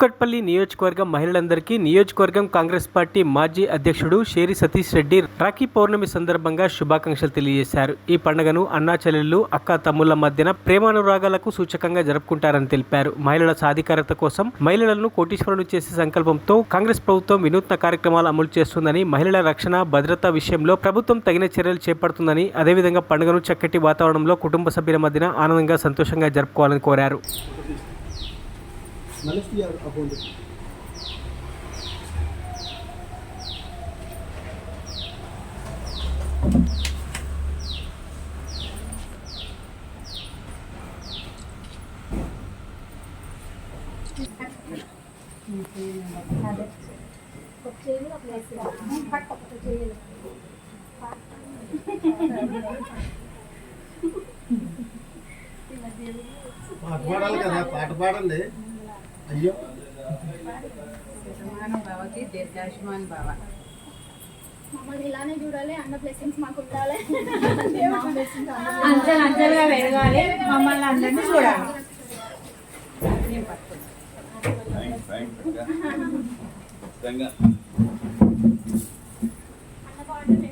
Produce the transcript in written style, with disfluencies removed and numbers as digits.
కూకట్పల్లి నియోజకవర్గం మహిళలందరికీ నియోజకవర్గం కాంగ్రెస్ పార్టీ మాజీ అధ్యక్షుడు షేరి సతీష్ రెడ్డి రాఖీ పౌర్ణమి సందర్భంగా శుభాకాంక్షలు తెలియజేశారు. ఈ పండుగను అన్నా చెల్లెళ్ళు, అక్క తమ్ముళ్ల మధ్యన ప్రేమానురాగాలకు సూచకంగా జరుపుకుంటారని తెలిపారు. మహిళల సాధికారత కోసం మహిళలను కోటీశ్వరులు చేసే సంకల్పంతో కాంగ్రెస్ ప్రభుత్వం వినూత్న కార్యక్రమాలు అమలు చేస్తుందని, మహిళల రక్షణ భద్రత విషయంలో ప్రభుత్వం తగిన చర్యలు చేపడుతుందని, అదేవిధంగా పండుగను చక్కటి వాతావరణంలో కుటుంబ సభ్యుల మధ్యన ఆనందంగా సంతోషంగా జరుపుకోవాలని కోరారు. పాడాలి కదా, పాట పాడండి. అయ్యో బావకి దీర్ఘాయుష్మాన్ బావ మమ్మల్ని ఇలానే చూడాలి, అన్న బ్లెస్సింగ్స్ మాకు ఉండాలి, అంచెలుగా పెరగాలి, మమ్మల్ని అందరినీ చూడాలి. అన్న బాగుంటుంది.